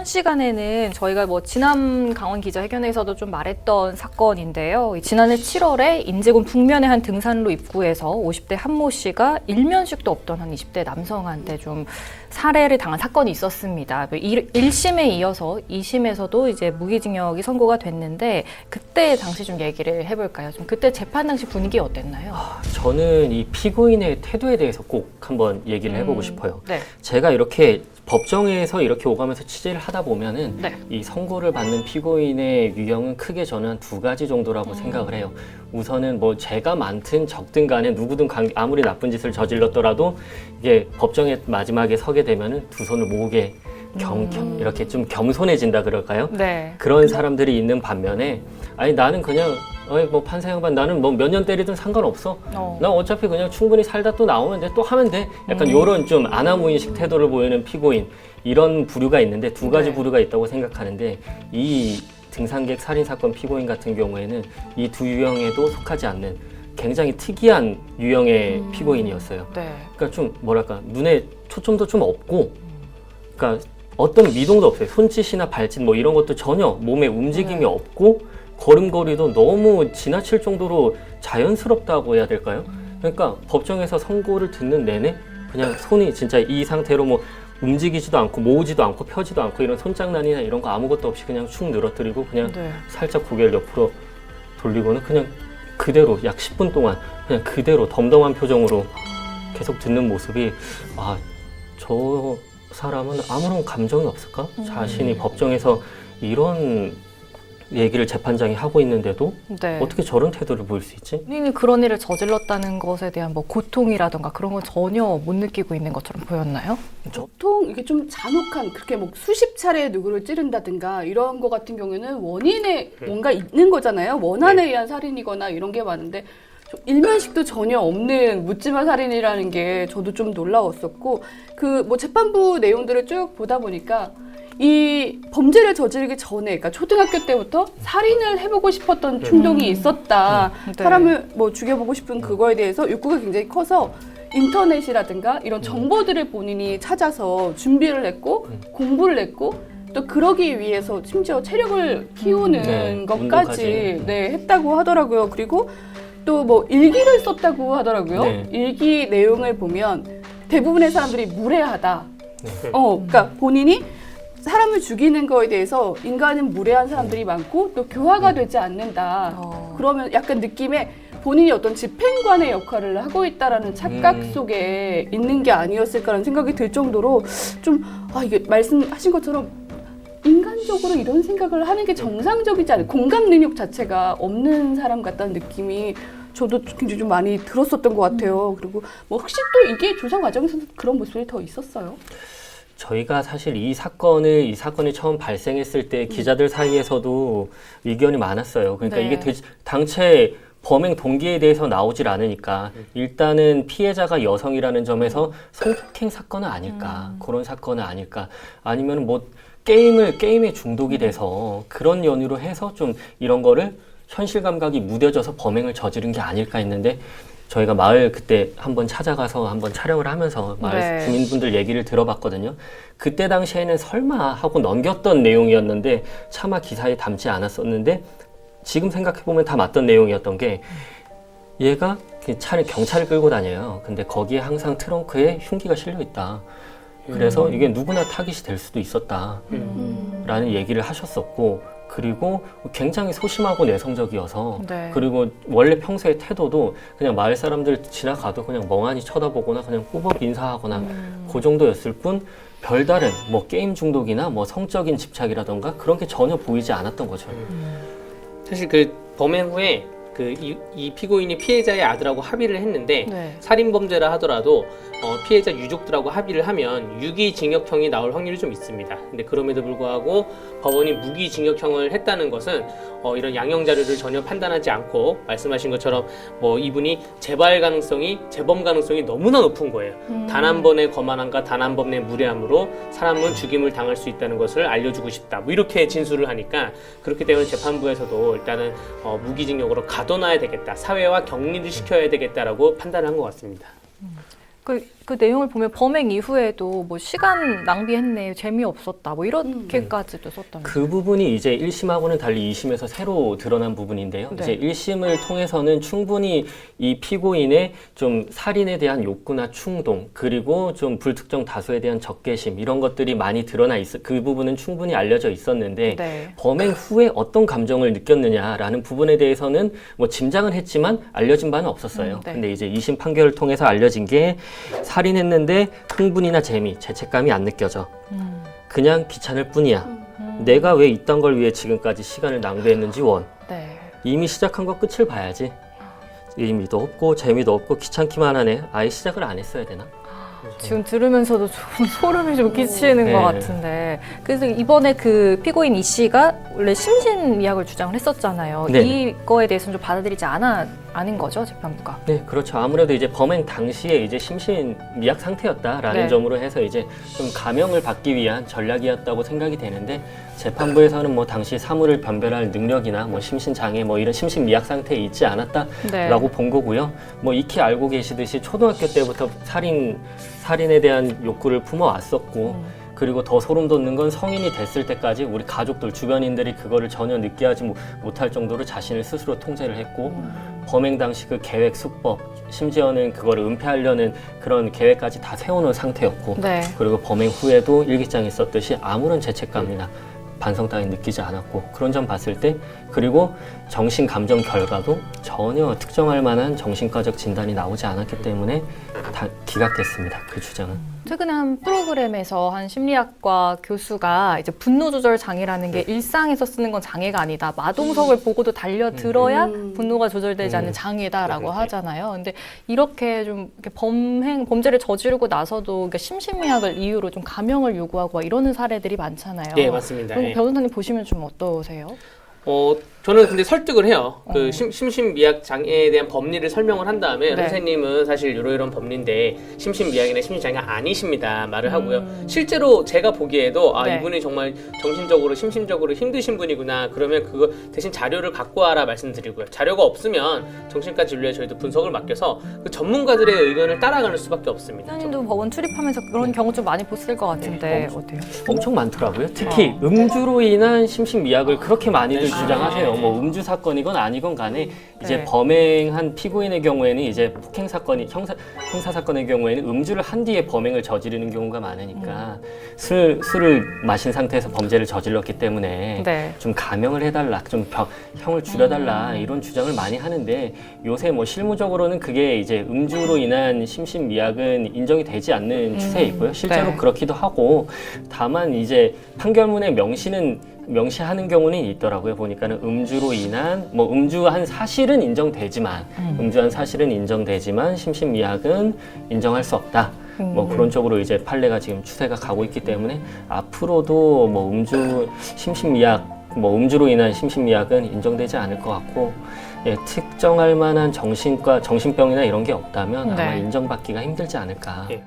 현 시간에는 저희가 뭐 지난 강원 기자회견에서도 좀 말했던 사건인데요. 지난해 7월에 인제군 북면의 한 등산로 입구에서 50대 한모 씨가 일면식도 없던 한 20대 남성한테 좀 살해를 당한 사건이 있었습니다. 1심에 이어서 2심에서도 이제 무기징역이 선고가 됐는데 그때 당시 좀 얘기를 해볼까요? 좀 그때 재판 당시 분위기 어땠나요? 저는 이 피고인의 태도에 대해서 꼭 한번 얘기를 해보고 싶어요. 네. 제가 이렇게 법정에서 이렇게 오가면서 취재를 하다 보면은 네. 이 선고를 받는 피고인의 유형은 크게 저는 한 두 가지 정도라고 생각을 해요. 우선은 뭐 죄가 많든 적든 간에 누구든 아무리 나쁜 짓을 저질렀더라도 이게 법정의 마지막에 서게 되면은 두 손을 모으게 이렇게 좀 겸손해진다 그럴까요? 네. 그런 사람들이 있는 반면에 아니 나는 그냥 뭐 판사 양반 나는 뭐 몇 년 때리든 상관없어. 나 어차피 그냥 충분히 살다 또 나오면 돼. 또 하면 돼. 약간 요런 좀 아나무인식 태도를 보이는 피고인 이런 부류가 있는데 두 가지 네. 부류가 있다고 생각하는데 이 등산객 살인사건 피고인 같은 경우에는 이 두 유형에도 속하지 않는 굉장히 특이한 유형의 피고인이었어요. 네. 그러니까 좀 뭐랄까 눈에 초점도 좀 없고 그러니까 어떤 미동도 없어요. 손짓이나 발짓 뭐 이런 것도 전혀 몸에 움직임이 네. 없고 걸음걸이도 너무 지나칠 정도로 자연스럽다고 해야 될까요? 그러니까 법정에서 선고를 듣는 내내 그냥 손이 진짜 이 상태로 뭐 움직이지도 않고 모으지도 않고 펴지도 않고 이런 손장난이나 이런 거 아무것도 없이 그냥 축 늘어뜨리고 그냥 네. 살짝 고개를 옆으로 돌리고는 그냥 그대로 약 10분 동안 그냥 그대로 덤덤한 표정으로 계속 듣는 모습이 아, 저 사람은 아무런 감정이 없을까? 자신이 법정에서 이런 얘기를 재판장이 하고 있는데도 네. 어떻게 저런 태도를 보일 수 있지? 본인이 그런 일을 저질렀다는 것에 대한 뭐 고통이라던가 그런 건 전혀 못 느끼고 있는 것처럼 보였나요? 보통 이게 좀 잔혹한 그렇게 뭐 수십 차례 누구를 찌른다든가 이런 거 같은 경우는 원인에 뭔가 있는 거잖아요. 원한에 의한 살인이거나 이런 게 많은데 좀 일면식도 전혀 없는 묻지마 살인이라는 게 저도 좀 놀라웠었고 그 뭐 재판부 내용들을 쭉 보다 보니까 이 범죄를 저지르기 전에, 그러니까 초등학교 때부터 살인을 해보고 싶었던 충동이 있었다. 네. 사람을 뭐 죽여보고 싶은 그거에 대해서 욕구가 굉장히 커서 인터넷이라든가 이런 정보들을 본인이 찾아서 준비를 했고 공부를 했고 또 그러기 위해서 심지어 체력을 키우는 네, 것까지 했다고 하더라고요. 그리고 또 뭐 일기를 썼다고 하더라고요. 네. 일기 내용을 보면 대부분의 사람들이 무례하다. 그러니까 본인이 사람을 죽이는 거에 대해서 인간은 무례한 사람들이 많고 또 교화가 되지 않는다. 그러면 약간 느낌에 본인이 어떤 집행관의 역할을 하고 있다라는 착각 속에 있는 게 아니었을까라는 생각이 들 정도로 좀 이게 말씀하신 것처럼 인간적으로 이런 생각을 하는 게 정상적이지 않은 공감 능력 자체가 없는 사람 같다는 느낌이 저도 굉장히 좀 많이 들었었던 것 같아요. 그리고 뭐 혹시 또 이게 조사 과정에서 그런 모습이 더 있었어요? 저희가 사실 이 사건이 처음 발생했을 때 기자들 사이에서도 의견이 많았어요. 그러니까 네. 이게 당최 범행 동기에 대해서 나오질 않으니까 일단은 피해자가 여성이라는 점에서 성폭행 사건은 아닐까, 그런 사건은 아닐까, 아니면 뭐 게임에 중독이 돼서 그런 연유로 해서 좀 이런 거를 현실 감각이 무뎌져서 범행을 저지른 게 아닐까 했는데 저희가 마을 그때 한번 찾아가서 한번 촬영을 하면서 마을 주민분들 얘기를 들어봤거든요. 그때 당시에는 설마 하고 넘겼던 내용이었는데 차마 기사에 담지 않았었는데 지금 생각해보면 다 맞던 내용이었던 게 얘가 경찰을 끌고 다녀요. 근데 거기에 항상 트렁크에 흉기가 실려 있다. 그래서 이게 누구나 타깃이 될 수도 있었다. 라는 얘기를 하셨었고 그리고 굉장히 소심하고 내성적이어서 그리고 원래 평소의 태도도 그냥 마을 사람들 지나가도 그냥 멍하니 쳐다보거나 그냥 꾸벅 인사하거나 그 정도였을 뿐 별다른 뭐 게임 중독이나 뭐 성적인 집착이라던가 그런 게 전혀 보이지 않았던 거죠. 사실 그 범행 후에 이 피고인이 피해자의 아들하고 합의를 했는데 살인범죄라 하더라도 피해자 유족들하고 합의를 하면 유기징역형이 나올 확률이 좀 있습니다. 근데 그럼에도 불구하고 법원이 무기징역형을 했다는 것은 이런 양형 자료를 전혀 판단하지 않고 말씀하신 것처럼 뭐 이분이 재범 가능성이 너무나 높은 거예요. 단 한 번의 거만함과 단 한 번의 무례함으로 사람은 죽임을 당할 수 있다는 것을 알려주고 싶다. 뭐 이렇게 진술을 하니까 그렇기 때문에 재판부에서도 일단은 무기징역으로 가둬놔야 되겠다. 사회와 격리를 시켜야 되겠다라고 판단을 한 것 같습니다. 그 내용을 보면 범행 이후에도 뭐 시간 낭비했네, 재미없었다, 뭐 이렇게까지도 썼다면서요. 그 부분이 이제 1심하고는 달리 2심에서 새로 드러난 부분인데요. 네. 이제 1심을 통해서는 충분히 이 피고인의 좀 살인에 대한 욕구나 충동, 그리고 좀 불특정 다수에 대한 적개심 이런 것들이 많이 드러나 그 부분은 충분히 알려져 있었는데 네. 범행 후에 어떤 감정을 느꼈느냐라는 부분에 대해서는 뭐 짐작은 했지만 알려진 바는 없었어요. 네. 근데 이제 2심 판결을 통해서 알려진 게 살인했는데 흥분이나 재미, 죄책감이 안 느껴져. 그냥 귀찮을 뿐이야. 내가 왜 이딴 걸 위해 지금까지 시간을 낭비했는지 원. 네. 이미 시작한 거 끝을 봐야지. 의미도 없고 재미도 없고 귀찮기만 하네. 아예 시작을 안 했어야 되나? 지금 들으면서도 좀 소름이 좀 끼치는 네. 것 같은데, 그래서 이번에 그 피고인 이 씨가 원래 심신미약을 주장을 했었잖아요. 네. 이거에 대해서는 좀 받아들이지 않은 거죠, 재판부가. 네, 그렇죠. 아무래도 이제 범행 당시에 이제 심신미약 상태였다라는 네. 점으로 해서 이제 좀 감형을 받기 위한 전략이었다고 생각이 되는데, 재판부에서는 뭐 당시 사물을 변별할 능력이나 뭐 심신장애 뭐 이런 심신미약 상태에 있지 않았다라고 본 거고요. 뭐 익히 알고 계시듯이 초등학교 때부터 살인에 대한 욕구를 품어왔었고, 그리고 더 소름 돋는 건 성인이 됐을 때까지 우리 가족들, 주변인들이 그거를 전혀 느끼하지 못할 정도로 자신을 스스로 통제를 했고, 범행 당시 그 계획, 수법, 심지어는 그거를 은폐하려는 그런 계획까지 다 세워놓은 상태였고, 네. 그리고 범행 후에도 일기장에 썼듯이 아무런 죄책감이나 반성 따위 느끼지 않았고, 그런 점 봤을 때, 그리고 정신 감정 결과도 전혀 특정할 만한 정신과적 진단이 나오지 않았기 때문에 다 기각됐습니다. 그 주장은. 최근에 한 프로그램에서 한 심리학과 교수가 이제 분노 조절 장애라는 게 일상에서 쓰는 건 장애가 아니다. 마동석을 보고도 달려들어야 분노가 조절되지 않는 장애다라고 하잖아요. 근데 이렇게 좀 이렇게 범죄를 저지르고 나서도 그러니까 심신미약을 이유로 좀 감형을 요구하고 막 이러는 사례들이 많잖아요. 네, 맞습니다. 그럼 예. 변호사님 보시면 좀 어떠세요? 저는 근데 설득을 해요. 그 심신미약 장애에 대한 법리를 설명을 한 다음에 네. 선생님은 사실 이러이런 법리인데 심신미약이나 심신장애가 아니십니다 말을 하고요. 실제로 제가 보기에도 네. 이분이 정말 정신적으로 심신적으로 힘드신 분이구나. 그러면 그거 대신 자료를 갖고 와라 말씀드리고요. 자료가 없으면 정신과 진료에 저희도 분석을 맡겨서 그 전문가들의 의견을 따라가는 수밖에 없습니다. 선생님도 법원 출입하면서 그런 경우 좀 많이 보실 것 같은데 어때요? 엄청 많더라고요. 특히 음주로 인한 심신미약을 그렇게 많이들 주장하세요. 뭐 음주 사건이건 아니건 간에 이제 네. 범행한 피고인의 경우에는 이제 폭행 사건이 형사 사건의 경우에는 음주를 한 뒤에 범행을 저지르는 경우가 많으니까 술을 마신 상태에서 범죄를 저질렀기 때문에 네. 좀 감형을 해달라, 좀 형을 줄여달라 이런 주장을 많이 하는데, 요새 뭐 실무적으로는 그게 이제 음주로 인한 심신미약은 인정이 되지 않는 추세에 있고요. 실제로 네. 그렇기도 하고, 다만 이제 판결문에 명시하는 경우는 있더라고요. 보니까는 음주로 인한 뭐 음주한 사실은 인정되지만 심신미약은 인정할 수 없다. 뭐 그런 쪽으로 이제 판례가 지금 추세가 가고 있기 때문에 앞으로도 뭐 음주로 인한 심신미약은 인정되지 않을 것 같고, 예, 특정할 만한 정신병이나 이런 게 없다면 아마 네. 인정받기가 힘들지 않을까. 예.